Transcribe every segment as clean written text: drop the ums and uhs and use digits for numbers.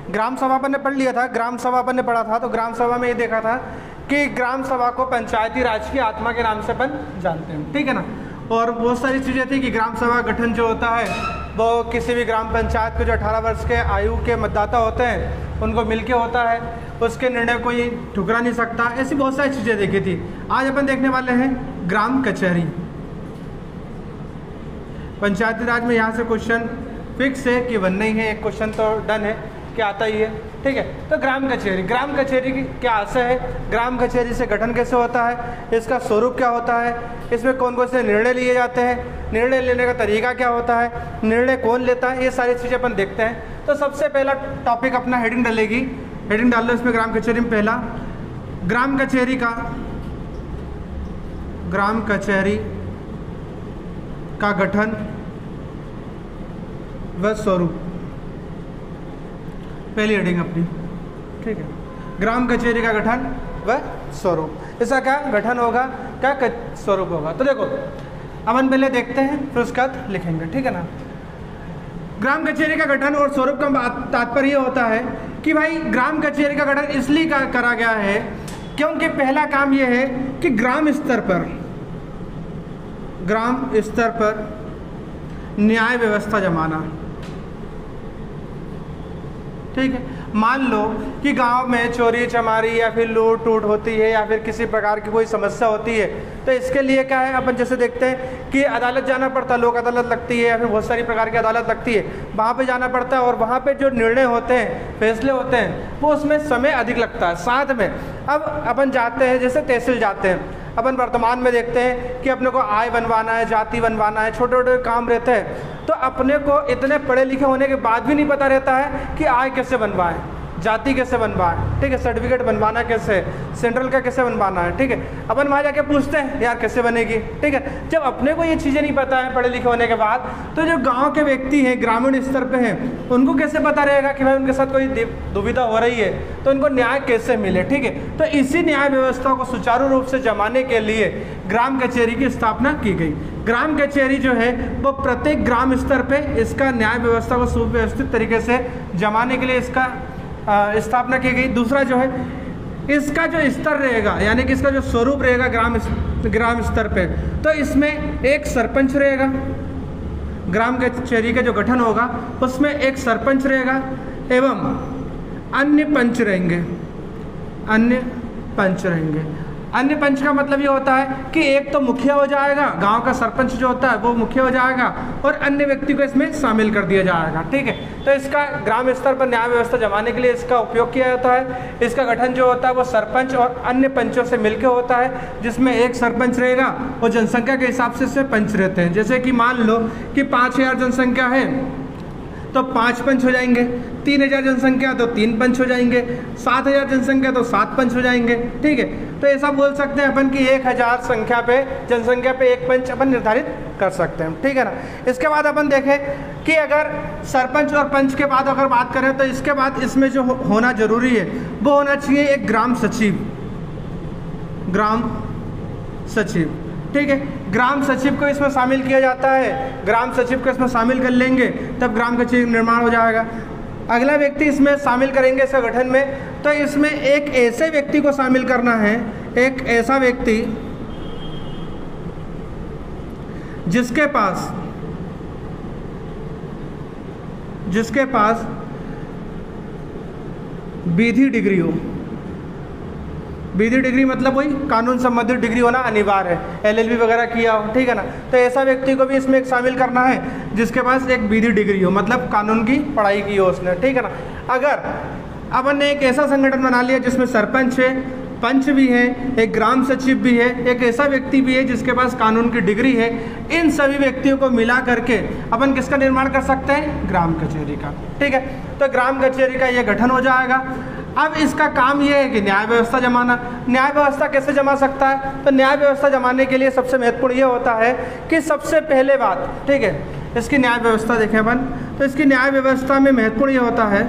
ग्राम सभा अपन ने पढ़ लिया था, ग्राम सभा अपन ने पढ़ा था। तो ग्राम सभा में ये देखा था कि ग्राम सभा को पंचायती राज की आत्मा के नाम से अपन जानते हैं, ठीक है ना। और बहुत सारी चीज़ें थी कि ग्राम सभा गठन जो होता है वो किसी भी ग्राम पंचायत के जो 18 वर्ष के आयु के मतदाता होते हैं उनको मिलके होता है, उसके निर्णय कोई ठुकरा नहीं सकता। ऐसी बहुत सारी चीज़ें देखी थी। आज अपन देखने वाले हैं ग्राम कचहरी। पंचायती राज में यहाँ से क्वेश्चन फिक्स है कि वन नहीं है, एक क्वेश्चन तो डन है कि आता ही है, ठीक है। तो ग्राम कचहरी की क्या आशय है, ग्राम कचहरी से गठन कैसे होता है, इसका स्वरूप क्या होता है, इसमें कौन कौन से निर्णय लिए जाते हैं, निर्णय लेने का तरीका क्या होता है, निर्णय कौन लेता है, ये सारी चीज़ें अपन देखते हैं। तो सबसे पहला टॉपिक अपना हेडिंग डलेगी, हेडिंग डाल लो इसमें ग्राम कचहरी में। पहला ग्राम कचहरी का गठन व स्वरूप, पहली हेडिंग अपनी, ठीक है। ग्राम कचहरी का गठन व स्वरूप, इसका क्या गठन होगा, क्या स्वरूप होगा। तो देखो अपन पहले देखते हैं फिर उसका लिखेंगे, ठीक है ना। ग्राम कचहरी का गठन और स्वरूप का तात्पर्य होता है कि भाई ग्राम कचहरी का गठन इसलिए करा गया है क्योंकि पहला काम यह है कि ग्राम स्तर पर न्याय व्यवस्था जमाना, ठीक है। मान लो कि गांव में चोरी चमारी या फिर लूट टूट होती है या फिर किसी प्रकार की कोई समस्या होती है, तो इसके लिए क्या है, अपन जैसे देखते हैं कि अदालत जाना पड़ता है, लोक अदालत लगती है या फिर बहुत सारी प्रकार की अदालत लगती है, वहाँ पे जाना पड़ता है और वहाँ पे जो निर्णय होते हैं, फैसले होते हैं, वो उसमें समय अधिक लगता है। साथ में अब अपन जाते हैं, जैसे तहसील जाते हैं, अपन वर्तमान में देखते हैं कि अपने को आय बनवाना है, जाति बनवाना है, छोटे छोटे काम रहते हैं, तो अपने को इतने पढ़े लिखे होने के बाद भी नहीं पता रहता है कि आय कैसे बनवाएं, जाति कैसे बनवाएं, ठीक है, सर्टिफिकेट बनवाना कैसे, सेंट्रल का कैसे बनवाना है, ठीक है। अपन वहाँ जाके पूछते हैं यार कैसे बनेगी, ठीक है। जब अपने को ये चीज़ें नहीं पता है पढ़े लिखे होने के बाद, तो जो गांव के व्यक्ति हैं, ग्रामीण स्तर पे हैं, उनको कैसे पता रहेगा कि भाई उनके साथ कोई दुविधा हो रही है तो उनको न्याय कैसे मिले, ठीक है। तो इसी न्याय व्यवस्था को सुचारू रूप से जमाने के लिए ग्राम कचहरी की स्थापना की गई। ग्राम कचहरी जो है वो प्रत्येक ग्राम स्तर पे इसका न्याय व्यवस्था को सुव्यवस्थित तरीके से जमाने के लिए इसका स्थापना की गई। दूसरा जो है इसका जो स्तर रहेगा, यानी कि इसका जो स्वरूप रहेगा ग्राम स्तर पे, तो इसमें एक सरपंच रहेगा। ग्राम कचहरी का जो गठन होगा उसमें एक सरपंच रहेगा एवं अन्य पंच रहेंगे। अन्य पंच का मतलब ये होता है कि एक तो मुखिया हो जाएगा, गांव का सरपंच जो होता है वो मुखिया हो जाएगा और अन्य व्यक्ति को इसमें शामिल कर दिया जाएगा, ठीक है। तो इसका ग्राम स्तर पर न्याय व्यवस्था जमाने के लिए इसका उपयोग किया जाता है। इसका गठन जो होता है वो सरपंच और अन्य पंचों से मिलकर होता है, जिसमें एक सरपंच रहेगा और जनसंख्या के हिसाब से इसमें पंच रहते हैं। जैसे कि मान लो कि 5000 जनसंख्या है तो 5 पंच हो जाएंगे, 3000 जनसंख्या तो 3 पंच हो जाएंगे, 7000 जनसंख्या तो 7 पंच हो जाएंगे, ठीक है। तो ऐसा बोल सकते हैं अपन कि 1000 जनसंख्या पे एक पंच अपन निर्धारित कर सकते हैं, ठीक है ना। इसके बाद अपन देखें कि अगर सरपंच और पंच के बाद अगर बात करें तो इसके बाद इसमें जो होना जरूरी है वो होना चाहिए एक ग्राम सचिव, ठीक है। ग्राम सचिव को इसमें शामिल किया जाता है, ग्राम सचिव को इसमें शामिल कर लेंगे तब ग्राम कचहरी निर्माण हो जाएगा। अगला व्यक्ति इसमें शामिल करेंगे इसका गठन में, तो इसमें एक ऐसे व्यक्ति को शामिल करना है, एक ऐसा व्यक्ति जिसके पास विधि डिग्री हो। विधि डिग्री मतलब वही कानून संबंधित डिग्री होना अनिवार्य है, LLB वगैरह किया हो, ठीक है ना। तो ऐसा व्यक्ति को भी इसमें शामिल करना है जिसके पास एक विधि डिग्री हो, मतलब कानून की पढ़ाई की हो उसने, ठीक है ना। अगर अपन ने एक ऐसा संगठन बना लिया जिसमें सरपंच है, पंच भी है, एक ग्राम सचिव भी है, एक ऐसा व्यक्ति भी है जिसके पास कानून की डिग्री है, इन सभी व्यक्तियों को मिला करके अपन किसका निर्माण कर सकते हैं, ग्राम कचहरी का, ठीक है। तो ग्राम कचहरी का ये गठन हो जाएगा। अब इसका काम ये है कि न्याय व्यवस्था जमाना। न्याय व्यवस्था कैसे जमा सकता है, तो न्याय व्यवस्था जमाने के लिए सबसे महत्वपूर्ण ये होता है कि सबसे पहले बात, ठीक है, इसकी न्याय व्यवस्था देखें अपन, तो इसकी न्याय व्यवस्था में महत्वपूर्ण ये होता है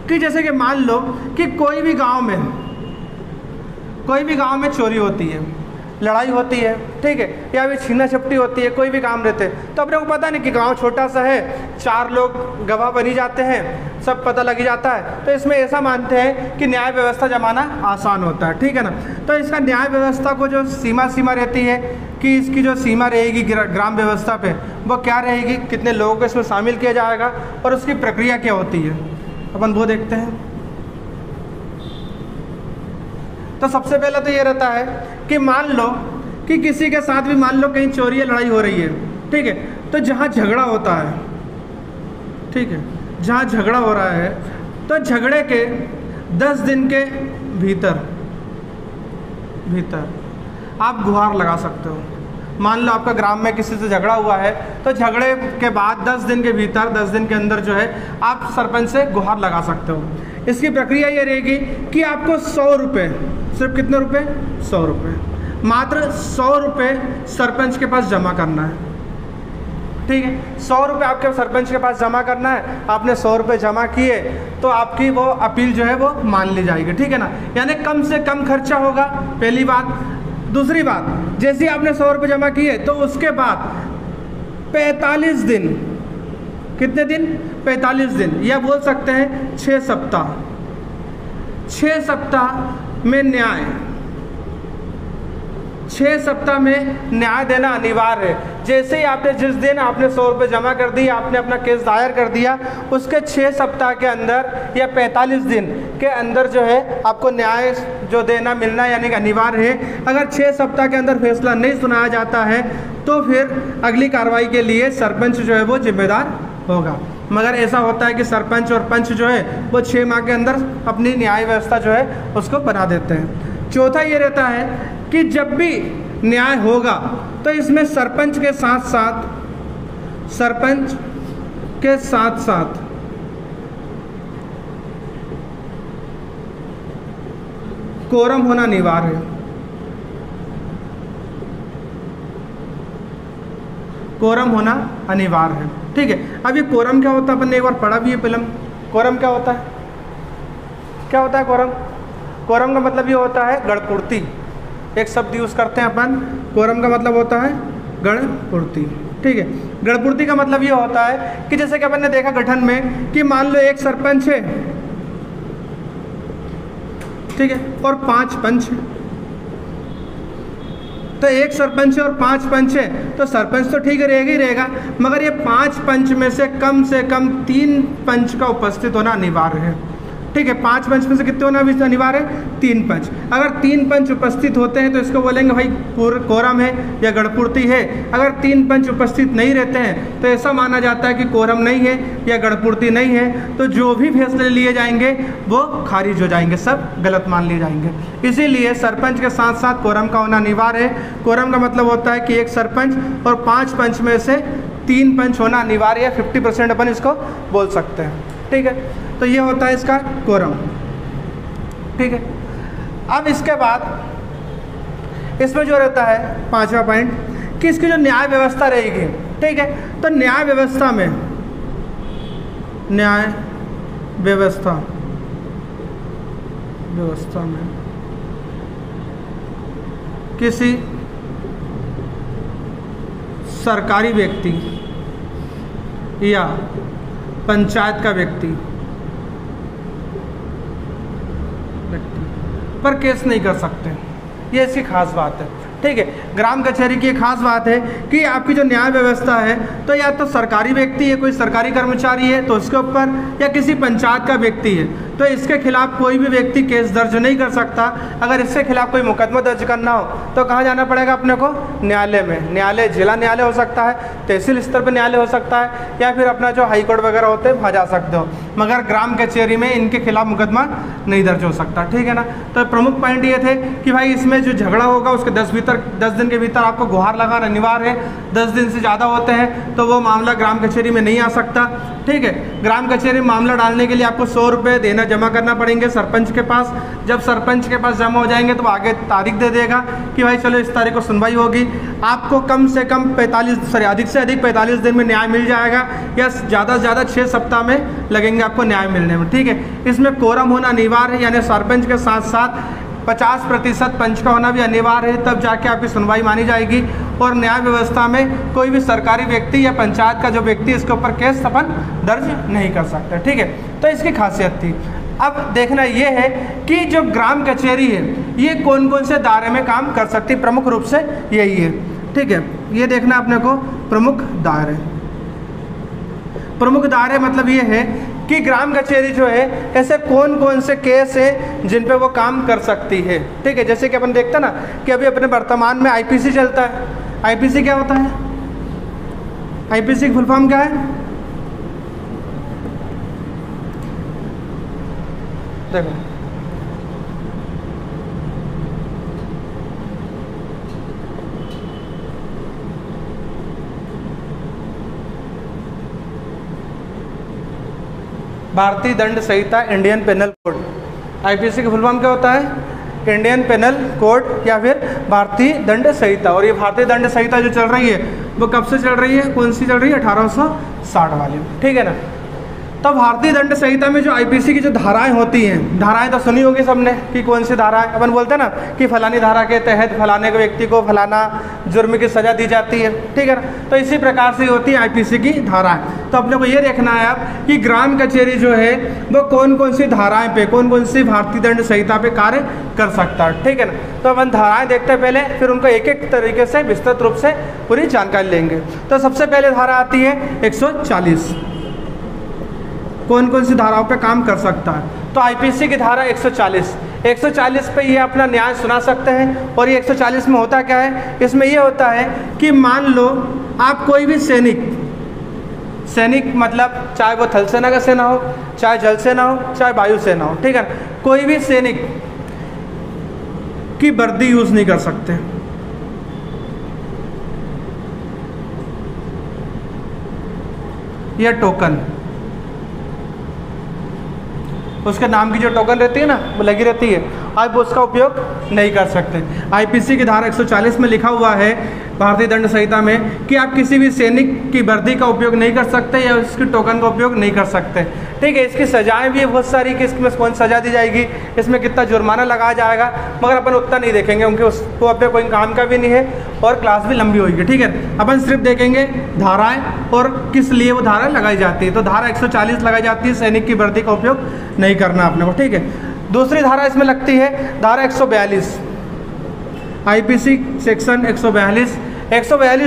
कि जैसे कि मान लो कि कोई भी गांव में चोरी होती है, लड़ाई होती है, ठीक है, या फिर छीना झपटी होती है, कोई भी काम रहते हैं, तो अपने को पता नहीं कि गांव छोटा सा है, 4 लोग गवाह बनी जाते हैं, सब पता लग जाता है। तो इसमें ऐसा मानते हैं कि न्याय व्यवस्था जमाना आसान होता है, ठीक है ना। तो इसका न्याय व्यवस्था को जो सीमा रहती है कि इसकी जो सीमा रहेगी ग्राम व्यवस्था पे, वो क्या रहेगी, कितने लोगों को इसमें शामिल किया जाएगा और उसकी प्रक्रिया क्या होती है, अपन वो देखते हैं। तो सबसे पहले तो ये रहता है कि मान लो कि किसी के साथ भी मान लो कहीं चोरी या लड़ाई हो रही है, ठीक है, तो जहाँ झगड़ा होता है, ठीक है, जहाँ झगड़ा हो रहा है, तो झगड़े के 10 दिन के भीतर आप गुहार लगा सकते हो। मान लो आपका ग्राम में किसी से झगड़ा हुआ है, तो झगड़े के बाद 10 दिन के भीतर, 10 दिन के अंदर जो है आप सरपंच से गुहार लगा सकते हो। इसकी प्रक्रिया ये रहेगी कि आपको 100 रुपये, सिर्फ कितने रुपए, 100 रुपये, मात्र 100 रुपये सरपंच के पास जमा करना है, ठीक है। 100 रुपये आपके सरपंच के पास जमा करना है। आपने 100 रुपये जमा किए तो आपकी वो अपील जो है वो मान ली जाएगी, ठीक है ना। यानी कम से कम खर्चा होगा, पहली बात। दूसरी बात, जैसे आपने 100 रुपये जमा किए तो उसके बाद 45 दिन, कितने दिन, 45 दिन, या बोल सकते हैं 6 सप्ताह, 6 सप्ताह में न्याय, 6 सप्ताह में न्याय देना अनिवार्य है। जैसे ही आपने जिस दिन आपने 100 रुपये जमा कर दी, आपने अपना केस दायर कर दिया, उसके 6 सप्ताह के अंदर या 45 दिन के अंदर जो है आपको न्याय जो देना मिलना यानी कि अनिवार्य है। अगर 6 सप्ताह के अंदर फैसला नहीं सुनाया जाता है तो फिर अगली कार्रवाई के लिए सरपंच जो है वो जिम्मेदार होगा। मगर ऐसा होता है कि सरपंच और पंच जो है वो 6 माह के अंदर अपनी न्याय व्यवस्था जो है उसको बना देते हैं। चौथा ये रहता है कि जब भी न्याय होगा तो इसमें सरपंच के साथ साथ कोरम होना अनिवार्य है। कोरम होना अनिवार्य है, ठीक है। अब ये कोरम क्या होता है, अपन ने एक बार पढ़ा भी है फिल्म। कोरम क्या होता है, क्या होता है कोरम? कोरम का मतलब ये होता है गणपूर्ति। एक शब्द यूज़ करते हैं अपन, कोरम का मतलब होता है गणपूर्ति, ठीक है। गणपूर्ति का मतलब ये होता है कि जैसे कि अपन ने देखा गठन में कि मान लो एक सरपंच है, ठीक है, और 5 पंच हैं। तो एक सरपंच है और 5 पंच है, तो सरपंच तो ठीक रहेगा ही रहेगा, मगर ये 5 पंच में से कम 3 पंच का उपस्थित होना अनिवार्य है, ठीक है। 5 पंच में से कितने होना भी अनिवार्य है? 3 पंच। अगर 3 पंच उपस्थित होते हैं तो इसको बोलेंगे भाई कोरम है या गणपूर्ति है। अगर 3 पंच उपस्थित नहीं रहते हैं तो ऐसा माना जाता है कि कोरम नहीं है या गणपूर्ति नहीं है, तो जो भी फैसले लिए जाएंगे वो खारिज हो जाएंगे, सब गलत मान लिए जाएंगे। इसीलिए सरपंच के साथ साथ कोरम का होना अनिवार्य है। कोरम का मतलब होता है कि एक सरपंच और 5 पंच में से 3 पंच होना अनिवार्य है। 50% अपन इसको बोल सकते हैं, ठीक है। तो ये होता है इसका कोरम, ठीक है। अब इसके बाद इसमें जो रहता है 5वां पॉइंट कि इसकी जो न्याय व्यवस्था रहेगी, ठीक है। तो न्याय व्यवस्था में किसी सरकारी व्यक्ति या पंचायत का व्यक्ति पर केस नहीं कर सकते, ये इसकी खास बात है, ठीक है। ग्राम कचहरी की एक खास बात है कि आपकी जो न्याय व्यवस्था है तो या तो सरकारी व्यक्ति है, कोई सरकारी कर्मचारी है तो उसके ऊपर, या किसी पंचायत का व्यक्ति है तो इसके खिलाफ कोई भी व्यक्ति केस दर्ज नहीं कर सकता। अगर इसके खिलाफ कोई मुकदमा दर्ज करना हो तो कहाँ जाना पड़ेगा अपने को? न्यायालय में। न्यायालय जिला न्यायालय हो सकता है, तहसील स्तर पर न्यायालय हो सकता है, या फिर अपना जो हाई कोर्ट वगैरह होते हैं वहाँ जा सकते हो, मगर ग्राम कचहरी में इनके खिलाफ मुकदमा नहीं दर्ज हो सकता, ठीक है ना। तो प्रमुख पॉइंट ये थे कि भाई इसमें जो झगड़ा होगा उसके 10 दिन के भीतर आपको गुहार लगाना अनिवार्य है। 10 दिन से ज़्यादा होते हैं तो वो मामला ग्राम कचहरी में नहीं आ सकता, ठीक है। ग्राम कचहरी में मामला डालने के लिए आपको 100 रुपये देना जमा करना पड़ेंगे सरपंच के पास। जब सरपंच के पास जमा हो जाएंगे तो वो आगे तारीख दे देगा कि भाई चलो इस तारीख को सुनवाई होगी। आपको कम से कम अधिक से अधिक 45 दिन में न्याय मिल जाएगा, या ज़्यादा से ज़्यादा 6 सप्ताह में लगेंगे आपको न्याय मिलने में, ठीक है। इसमें कोरम होना अनिवार्य है, यानी सरपंच के साथ साथ 50% पंच का होना भी अनिवार्य है, तब जाके आपकी सुनवाई मानी जाएगी। और न्याय व्यवस्था में कोई भी सरकारी व्यक्ति या पंचायत का जो व्यक्ति इसके ऊपर केस अपन दर्ज नहीं कर सकते, ठीक है। तो इसकी खासियत थी। अब देखना ये है कि जो ग्राम कचहरी है ये कौन कौन से दायरे में काम कर सकती है, प्रमुख रूप से यही है, ठीक है। ये देखना अपने को प्रमुख दायरे। प्रमुख दायरे मतलब ये है कि ग्राम कचहरी जो है ऐसे कौन कौन से केस हैं जिन पे वो काम कर सकती है, ठीक है। जैसे कि अपन देखते हैं ना कि अभी अपने वर्तमान में आईपीसी चलता है। आईपीसी क्या होता है? आईपीसी की फुल फॉर्म क्या है? देखो, भारतीय दंड संहिता, इंडियन पेनल कोड। आईपीसी की फुल फॉर्म क्या होता है? इंडियन पेनल कोड या फिर भारतीय दंड संहिता। और ये भारतीय दंड संहिता जो चल रही है वो कब से चल रही है? कौन सी चल रही है? 1860 वाली, ठीक है ना। तो भारतीय दंड संहिता में जो आईपीसी की जो धाराएं होती हैं, धाराएं तो सुनी होगी सबने कि कौन सी धारा है। अपन बोलते हैं ना कि फलानी धारा के तहत फलाने के व्यक्ति को फलाना जुर्म की सज़ा दी जाती है, ठीक है ना। तो इसी प्रकार से होती है आईपीसी की धाराएं। तो अपने को ये देखना है अब कि ग्राम कचहरी जो है वो कौन कौन सी धाराएं पे, कौन कौन सी भारतीय दंड संहिता पे कार्य कर सकता है, ठीक है ना। तो अपन धाराएं देखते हैं पहले, फिर उनको एक एक तरीके से विस्तृत रूप से पूरी जानकारी लेंगे। तो सबसे पहले धारा आती है 140। कौन कौन सी धाराओं पे काम कर सकता है? तो आईपीसी की धारा 140 पे ये अपना न्याय सुना सकते हैं। और ये 140 में होता क्या है? इसमें ये होता है कि मान लो आप कोई भी सैनिक मतलब चाहे वो थल सेना का सेना हो, चाहे जल सेना हो, चाहे वायु सेना हो, ठीक है ना, कोई भी सैनिक की वर्दी यूज नहीं कर सकते। यह टोकन, उसके नाम की जो टोकन रहती है ना वो लगी रहती है, आप उसका उपयोग नहीं कर सकते। आईपीसी की धारा 140 में लिखा हुआ है भारतीय दंड संहिता में कि आप किसी भी सैनिक की वर्दी का उपयोग नहीं कर सकते या उसकी टोकन का उपयोग नहीं कर सकते, ठीक है। इसकी सजाएं भी है बहुत सारी कि इसमें कौन सजा दी जाएगी, इसमें कितना जुर्माना लगाया जाएगा, मगर अपन उतना नहीं देखेंगे क्योंकि उसको अपने कोई काम का भी नहीं है और क्लास भी लंबी होगी, ठीक है। अपन सिर्फ देखेंगे धाराएं और किस लिए वो धारा लगाई जाती है। तो धारा 140 लगाई जाती है, सैनिक की वर्दी का उपयोग नहीं करना अपने को, ठीक है। दूसरी धारा इसमें लगती है धारा 142, आईपीसी सेक्शन 142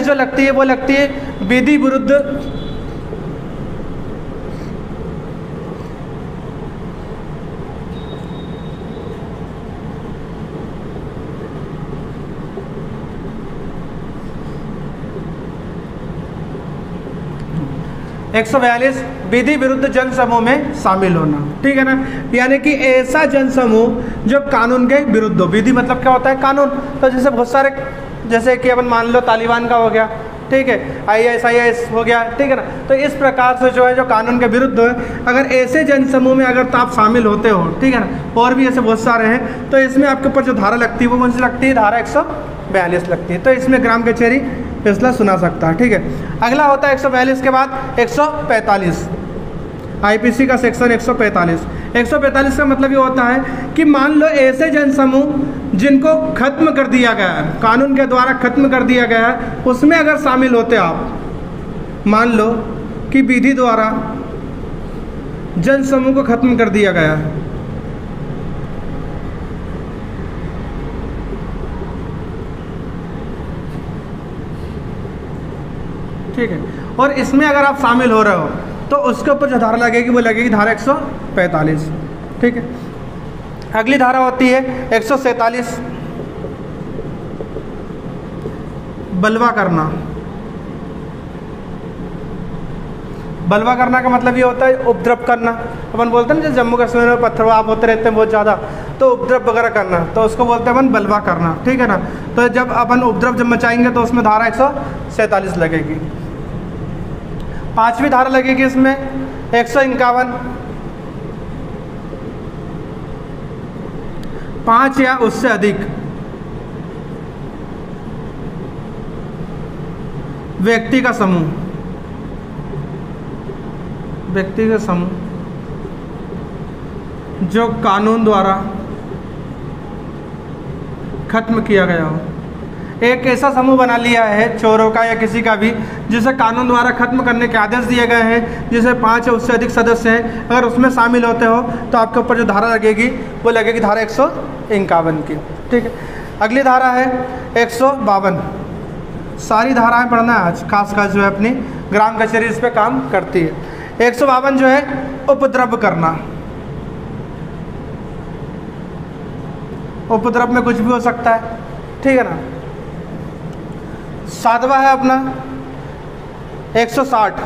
जो लगती है वो लगती है विधि विरुद्ध विधि विरुद्ध जन समूह में शामिल होना, ठीक है ना। यानी कि ऐसा जन समूह जो कानून के विरुद्ध हो। विधि मतलब क्या होता है? कानून। तो जैसे बहुत सारे, जैसे कि अपन मान लो तालिबान का हो गया, ठीक है, IS हो गया, ठीक है ना। तो इस प्रकार से जो है जो कानून के विरुद्ध है, अगर ऐसे जन समूह में अगर तो आप शामिल होते हो, ठीक है ना, और भी ऐसे बहुत सारे हैं, तो इसमें आपके ऊपर जो धारा लगती है वो कौन सी लगती है? धारा 142 लगती है। तो इसमें ग्राम कचहरी फैसला सुना सकता है, ठीक है। अगला होता है 142 के बाद 145, आईपीसी का सेक्शन 145 का मतलब ये होता है कि मान लो ऐसे जन समूह जिनको खत्म कर दिया गया है, कानून के द्वारा खत्म कर दिया गया है, उसमें अगर शामिल होते आप, मान लो कि विधि द्वारा जन समूह को खत्म कर दिया गया है, ठीक है, और इसमें अगर आप शामिल हो रहे हो तो उसके ऊपर जो धारा लगेगी वो लगेगी धारा 145, ठीक है। अगली धारा होती है 147, बलवा करना। बलवा करना का मतलब ये होता है उपद्रव करना। अपन बोलते हैं ना, जैसे जम्मू कश्मीर में पत्थरवाह होते रहते हैं बहुत ज़्यादा, तो उपद्रव वगैरह करना, तो उसको बोलते हैं अपन बलवा करना, ठीक है ना। तो जब अपन उपद्रव जब मचाएंगे तो उसमें धारा 147 लगेगी। पांचवी धारा लगेगी इसमें 151, 5 या उससे अधिक व्यक्ति का समूह जो कानून द्वारा खत्म किया गया हो। एक ऐसा समूह बना लिया है चोरों का या किसी का भी जिसे कानून द्वारा खत्म करने के आदेश दिए गए हैं, जिसे 5 या उससे अधिक सदस्य हैं, अगर उसमें शामिल होते हो तो आपके ऊपर जो धारा लगेगी वो लगेगी धारा 151 की। ठीक है, अगली धारा है 152। सारी धाराएं पढ़ना है आज, खासकर जो है अपनी ग्राम कचहरी इस पर काम करती है। 152 जो है उपद्रव करना। उपद्रव में कुछ भी हो सकता है, ठीक है ना। 7वां है अपना 160।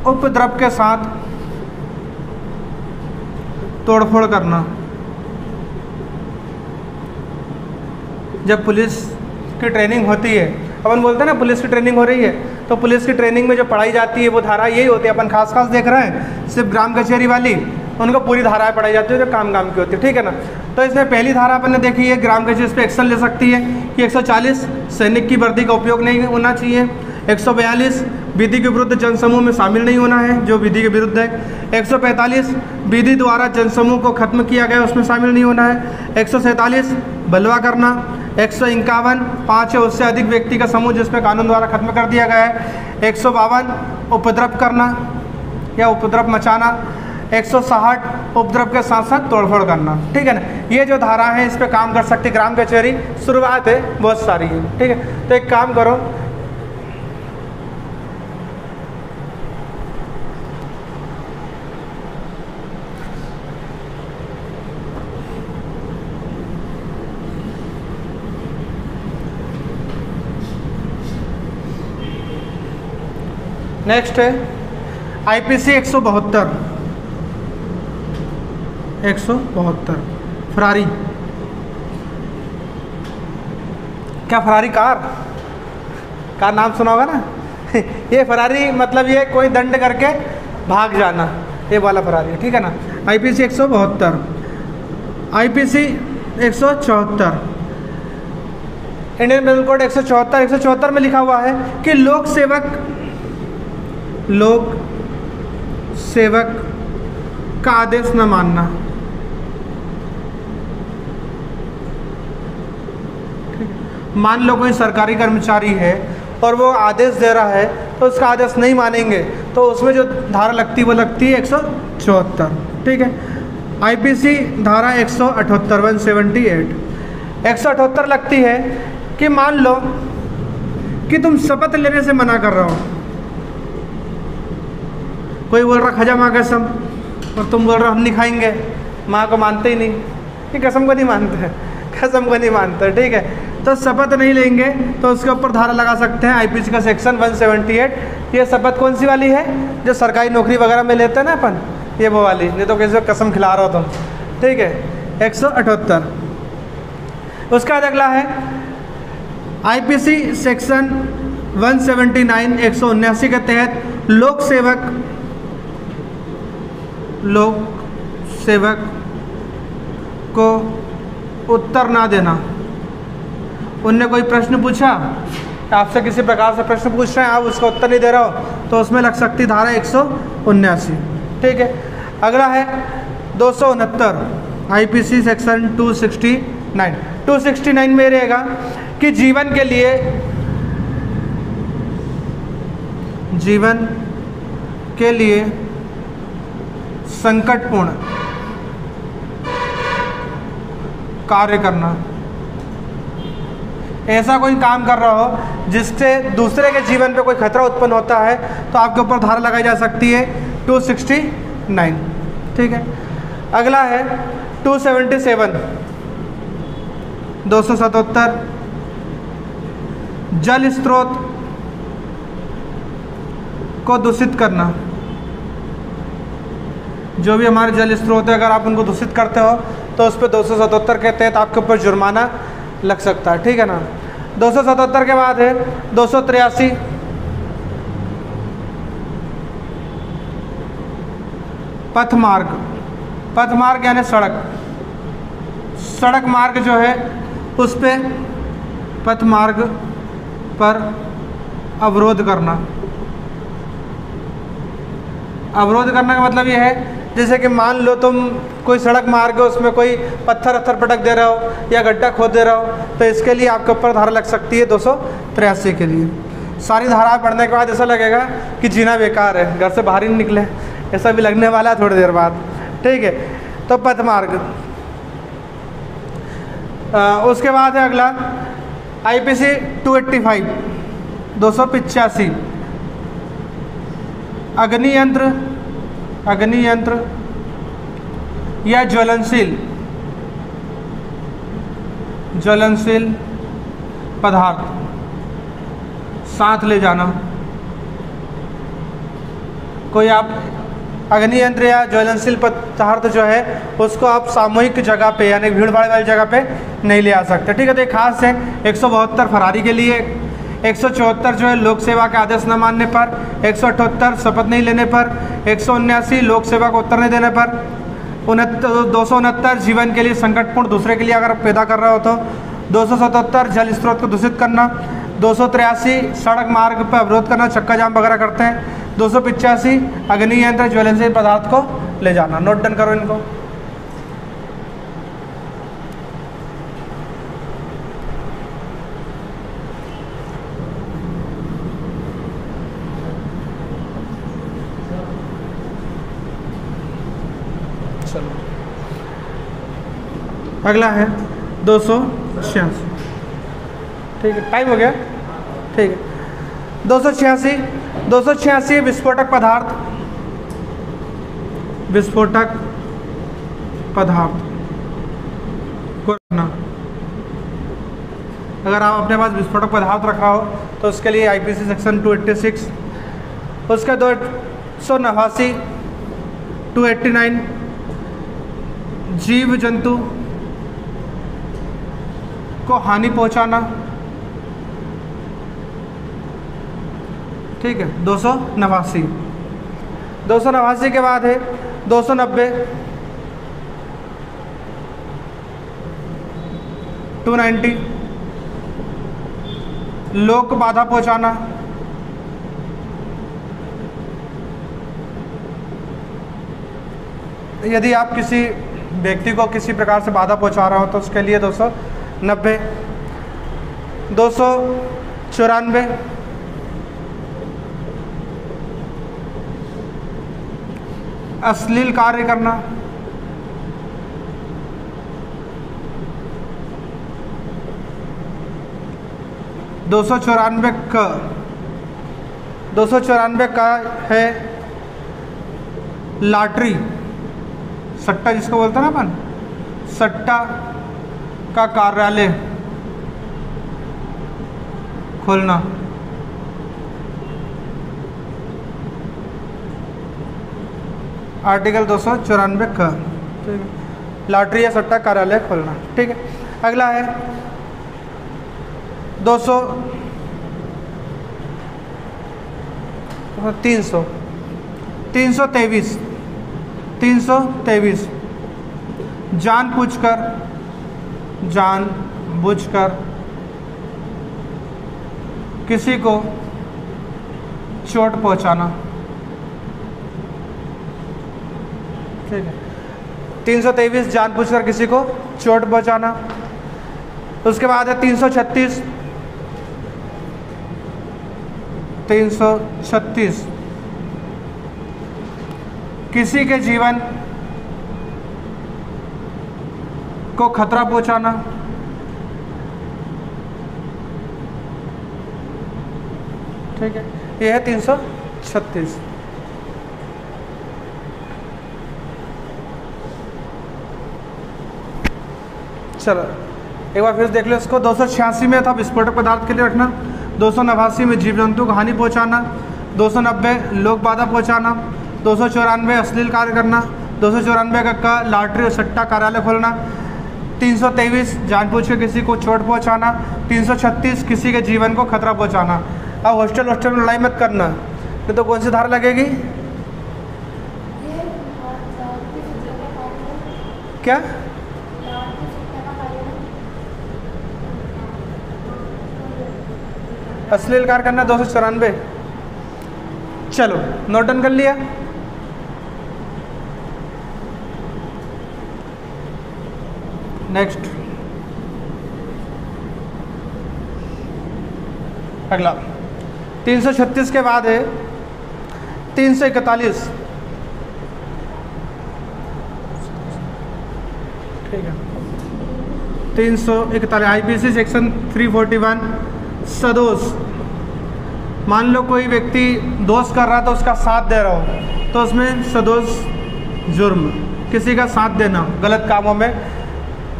उपद्रव के साथ तोड़फोड़ करना। जब पुलिस की ट्रेनिंग होती है, अपन बोलते हैं ना पुलिस की ट्रेनिंग हो रही है, तो पुलिस की ट्रेनिंग में जो पढ़ाई जाती है वो धारा यही होती है। अपन खास देख रहे हैं सिर्फ ग्राम कचहरी वाली, उनको पूरी धाराएं पढ़ाई जाती है जो काम की होती है, ठीक है ना। तो इसमें पहली धारा अपन ने देखी है ग्राम कचहरी इस पर एक्शन ले सकती है कि 140 सैनिक की वर्दी का उपयोग नहीं होना चाहिए। 142 विधि के विरुद्ध जनसमूह में शामिल नहीं होना है, जो विधि के विरुद्ध है। 145 विधि द्वारा जनसमूह को खत्म किया गया उसमें शामिल नहीं होना है। 147 बलवा करना। 151 5 या उससे अधिक व्यक्ति का समूह जिसमें कानून द्वारा खत्म कर दिया गया है। 152 उपद्रव करना या उपद्रव मचाना। 160 उपद्रव के साथ साथ तोड़फोड़ करना, ठीक है ना। ये जो धारा है इस पे काम कर सकती ग्राम कचहरी, शुरुआत है, बहुत सारी है, ठीक है। तो एक काम करो, नेक्स्ट है आईपीसी 172। फरारी। क्या फरारी कार नाम सुना होगा ना ये फरारी मतलब ये कोई दंड करके भाग जाना, ये वाला फरारी, ठीक है ना। IPC 172। IPC 174, Indian penal code 174 में लिखा हुआ है कि लोक सेवक का आदेश न मानना। मान लो कोई सरकारी कर्मचारी है और वो आदेश दे रहा है तो उसका आदेश नहीं मानेंगे तो उसमें जो धारा लगती है वो लगती है 174, ठीक है। आईपीसी धारा 178 178 लगती है कि मान लो कि तुम शपथ लेने से मना कर रहे हो। कोई बोल रहा खजा माँ कसम और तुम बोल रहे हो हम नहीं खाएंगे, माँ को मानते ही नहीं, ये कसम को नहीं मानते, कसम को नहीं मानते, ठीक है। तो शपथ नहीं लेंगे तो उसके ऊपर धारा लगा सकते हैं आईपीसी का सेक्शन 178। ये शपथ कौन सी वाली है, जो सरकारी नौकरी वगैरह में लेते हैं ना अपन, ये वो वाली, नहीं तो किसी को कसम खिला रहा हो तुम, ठीक है। 178। उसका बाद अगला है आईपीसी सेक्शन 179 179 के तहत लोक सेवक को उत्तर ना देना। उनने कोई प्रश्न पूछा, आपसे किसी प्रकार से प्रश्न पूछ रहे हैं, आप उसका उत्तर नहीं दे रहे हो तो उसमें लग सकती धारा 179, ठीक है। अगला है 269 आईपीसी सेक्शन 269 में रहेगा कि जीवन के लिए संकटपूर्ण कार्य करना। ऐसा कोई काम कर रहा हो जिससे दूसरे के जीवन पे कोई खतरा उत्पन्न होता है तो आपके ऊपर धारा लगाई जा सकती है 269, ठीक है। अगला है 277 277 जल स्रोत को दूषित करना। जो भी हमारे जल स्रोत है अगर आप उनको दूषित करते हो तो उस पर 277 के तहत आपके ऊपर जुर्माना लग सकता है, ठीक है ना। 277 के बाद है 283 पथमार्ग यानी सड़क मार्ग जो है उस पे पथमार्ग पर अवरोध करना। अवरोध करने का मतलब ये है जैसे कि मान लो तुम कोई सड़क मार्ग है, उसमें कोई पत्थर अत्थर पटक दे रहे हो या गड्ढा खोद दे रहे हो, तो इसके लिए आपके ऊपर धारा लग सकती है 283 के लिए। सारी धारा पढ़ने के बाद ऐसा लगेगा कि जीना बेकार है, घर से बाहर ही नहीं निकले, ऐसा भी लगने वाला है थोड़ी देर बाद। ठीक है, तो पथ मार्ग। उसके बाद है अगला IPC 285 285 अग्नि यंत्र या ज्वलनशील पदार्थ साथ ले जाना। कोई आप अग्नि यंत्र या ज्वलनशील पदार्थ जो है उसको आप सामूहिक जगह पे यानी भीड़ भाड़ वाली जगह पे नहीं ले आ सकते। ठीक है, तो ये खास है 172 फरारी के लिए, 174 जो है लोक सेवा के आदेश न मानने पर, 178 शपथ नहीं लेने पर, 179 लोक सेवा को उत्तर नहीं देने पर, 269 जीवन के लिए संकटपूर्ण दूसरे के लिए अगर पैदा कर रहे हो तो, 277 जल स्रोत को दूषित करना, 283 सड़क मार्ग पर अवरोध करना, चक्का जाम वगैरह करते हैं, 285 अग्नि यंत्र ज्वलनशील पदार्थ को ले जाना। नोट डन करो इनको। चलो अगला है 286। ठीक है, टाइम हो गया। ठीक है, 286 विस्फोटक पदार्थ को रखना। अगर आप अपने पास विस्फोटक पदार्थ रख रहा हो तो उसके लिए IPC सेक्शन 286। उसका 289 289 जीव जंतु को हानि पहुंचाना। ठीक है, 289 के बाद है 290 290 लोक बाधा पहुंचाना। यदि आप किसी व्यक्ति को किसी प्रकार से बाधा पहुंचा रहा हो तो उसके लिए 290। 294 अश्लील कार्य करना। दो सौ चौरानवे का है लॉटरी, सट्टा जिसको बोलते हैं ना अपन, सट्टा का कार्यालय खोलना। आर्टिकल 294 का, ठीक है, लॉटरी या सट्टा कार्यालय खोलना। ठीक है, अगला है 323 जानबूझकर किसी को चोट पहुंचाना। ठीक है, 323 जानबूझकर किसी को चोट पहुंचाना। उसके बाद है 336 किसी के जीवन को खतरा पहुंचाना। ठीक है, ये है 336। चलो एक बार फिर देख लो इसको। 286 में था विस्फोटक पदार्थ के लिए रखना, 289 में जीव जंतु को हानि पहुंचाना, 290 लोक बाधा पहुंचाना, 294 अश्लील कार्य करना, 294 का लॉटरी और सट्टा कार्यालय खोलना, 323 जानबूझ के किसी को चोट पहुंचाना, 336 किसी के जीवन को खतरा पहुंचाना। अब हॉस्टल में लड़ाई मत करना, नहीं तो कौन सी धारा लगेगी? क्या अश्लील कार्य करना 294। चलो नोट डन कर लिया। नेक्स्ट अगला 336 के बाद है 341। ठीक है, 341 आईपीसी सेक्शन 341 सदोष। मान लो कोई व्यक्ति दोष कर रहा था, उसका साथ दे रहा हो, तो उसमें सदोष जुर्म, किसी का साथ देना गलत कामों में।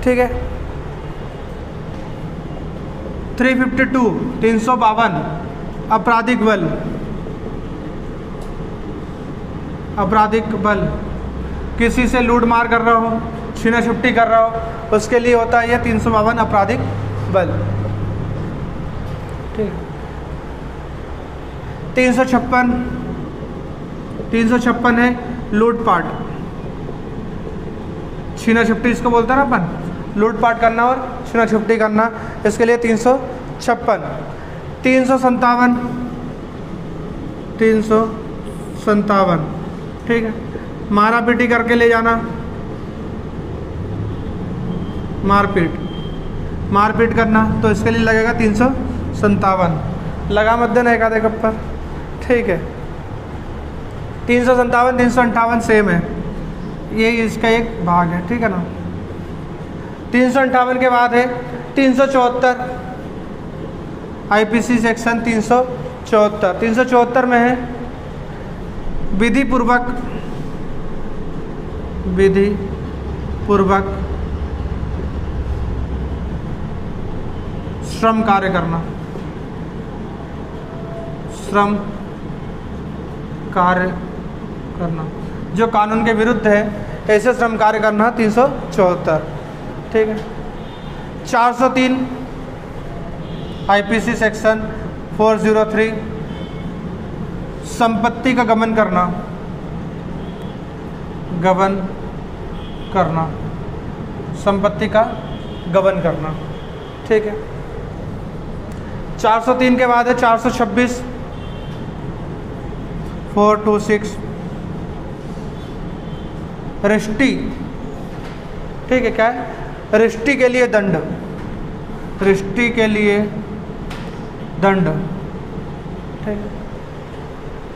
ठीक है, 352 352 आपराधिक बल। आपराधिक बल, किसी से लूट मार कर रहा हो, छीना छुट्टी कर रहा हो, उसके लिए होता है यह 352 आपराधिक बल। ठीक, 356 है लूटपाट, छीना छुट्टी इसको बोलते हैं ना अपन, लूटपाट करना और छीना छुट्टी करना, इसके लिए 356। 357 ठीक है, मारा पीटी करके ले जाना, मारपीट करना, तो इसके लिए लगेगा 357। लगा मत देना एक आधे कप पर। ठीक है, 357 358 सेम है, ये इसका एक भाग है। ठीक है ना। 358 के बाद है 374 आईपीसी सेक्शन 374। 374 में है विधि पूर्वक श्रम कार्य करना, श्रम कार्य करना जो कानून के विरुद्ध है, ऐसे श्रम कार्य करना 374। ठीक है। 403 आईपीसी सेक्शन 403 संपत्ति का गबन करना, संपत्ति का गबन करना। ठीक है। 403 के बाद है 426 426 रिष्टि। ठीक है, क्या है? रिष्टि के लिए दंड, रिष्टि के लिए दंड। ठीक है,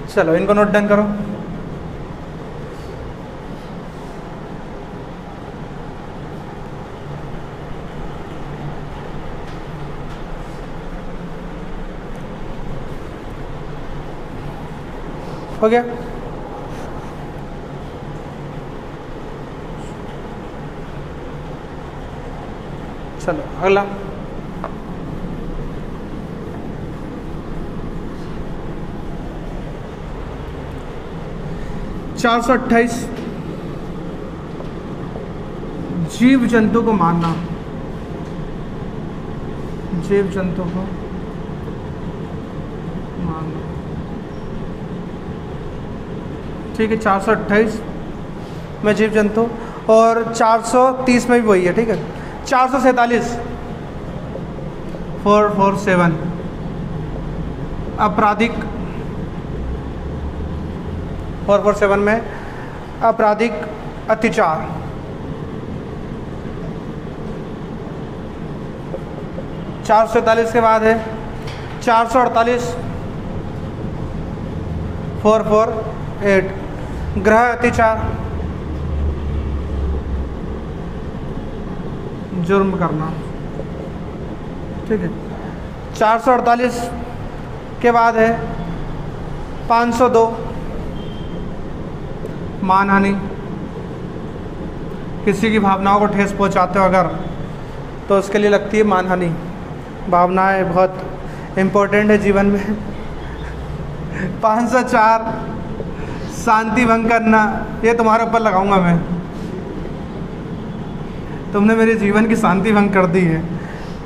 चलो इनको नोट डाउन करो। हो गया? चलो अगला। चार 428 जीव जंतु को मारना, जीव जंतु को मारना। ठीक है, 428 में जीव जंतु, और 430 में भी वही है। ठीक है। 447 447 आपराधिक, 447 में आपराधिक अत्याचार। 447 के बाद है 448 448 गृह अत्याचार, जुर्म करना। ठीक है। 448 के बाद है 502 मानहानि, किसी की भावनाओं को ठेस पहुंचाते हो अगर, तो उसके लिए लगती है मानहानि। भावनाएं बहुत इम्पोर्टेंट है जीवन में। 504 शांति भंग करना, ये तुम्हारे ऊपर लगाऊंगा मैं, तुमने मेरे जीवन की शांति भंग कर दी है।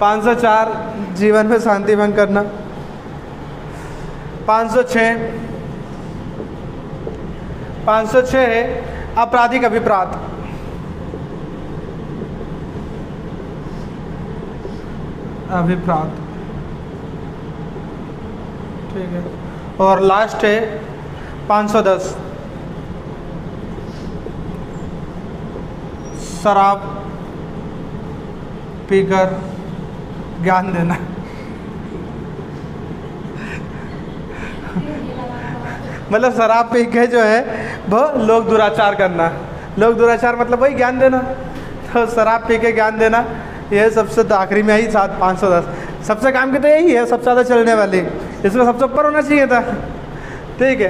504 जीवन में शांति भंग करना। 506 है आपराधिक अभिप्रात, ठीक है। और लास्ट है 510 शराब पीकर ज्ञान देना। मतलब शराब पी के जो है वो लोग दुराचार करना, लोग दुराचार मतलब वही ज्ञान देना। तो शराब पी के ज्ञान देना, ये सबसे तो आखिरी में आई 510 सबसे काम की तो यही है, सबसे ज़्यादा चलने वाली, इसमें सबसे ऊपर होना चाहिए था। ठीक है,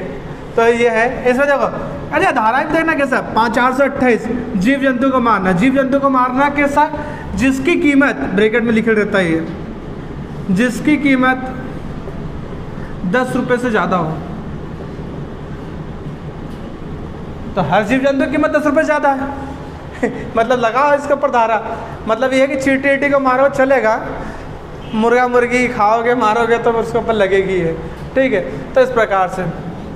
तो ये है। इसमें देखो अरे धारा भी देखना कैसा, 428 जीव जंतु को मारना। जीव जंतु को मारना कैसा, जिसकी कीमत ब्रैकेट में लिखे रहता है, जिसकी कीमत 10 रुपये से ज़्यादा हो। तो हर जीव जंतु की कीमत 10 रुपये ज़्यादा है। मतलब लगाओ इसके ऊपर धारा, मतलब ये है कि चींटी ईटी को मारो चलेगा, मुर्गा मुर्गी खाओगे मारोगे तो उसके ऊपर लगेगी है। ठीक है, तो इस प्रकार से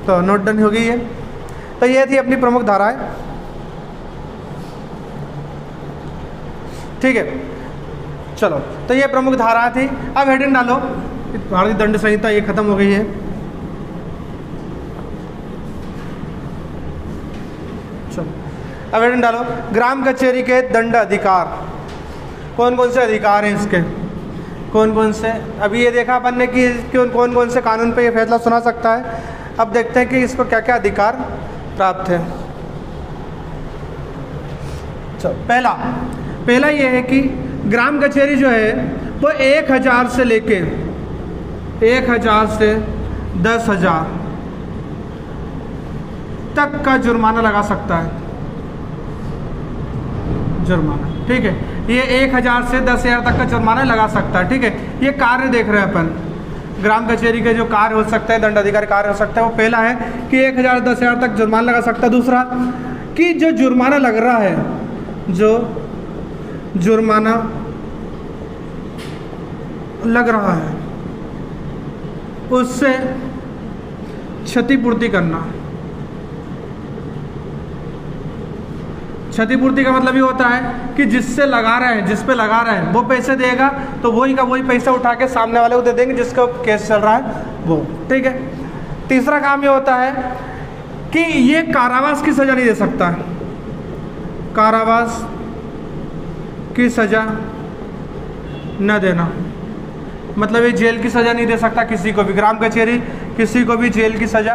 तो नोट डन हो गई है। तो ये थी अपनी प्रमुख धाराएं। ठीक है, चलो तो ये प्रमुख धारा थी। अब हेडिंग डालो, भारतीय दंड संहिता ये खत्म हो गई है। चलो अब हेडिंग डालो, ग्राम कचहरी के दंड अधिकार। कौन कौन से अधिकार हैं इसके, कौन कौन से, अभी ये देखा अपन ने कि कौन कौन से कानून पे ये फैसला सुना सकता है। अब देखते हैं कि इसको क्या क्या अधिकार प्राप्त है। चलो पहला ये है कि ग्राम कचहरी जो है वो 1000 से लेके 1000 से 10,000 तक का जुर्माना लगा सकता है, जुर्माना। ठीक है, ये 1000 से 10,000 तक का जुर्माना लगा सकता है। ठीक है, ये कार्य देख रहे हैं अपन, ग्राम कचहरी के जो कार्य हो सकते हैं, दंड अधिकारी कार्य हो सकता है, वो पहला है कि 1000 से 10,000 तक जुर्माना लगा सकता है। दूसरा कि जो जुर्माना लग रहा है, जो जुर्माना लग रहा है उससे क्षतिपूर्ति करना। क्षतिपूर्ति का मतलब ये होता है कि जिससे लगा रहे हैं, जिस पे लगा रहे हैं वो पैसे देगा, तो वही का वही पैसा उठा के सामने वाले को दे देंगे जिसका केस चल रहा है वो। ठीक है, तीसरा काम ये होता है कि ये कारावास की सज़ा नहीं दे सकता, कारावास की सज़ा न देना, मतलब ये जेल की सज़ा नहीं दे सकता किसी को भी। ग्राम कचहरी किसी को भी जेल की सज़ा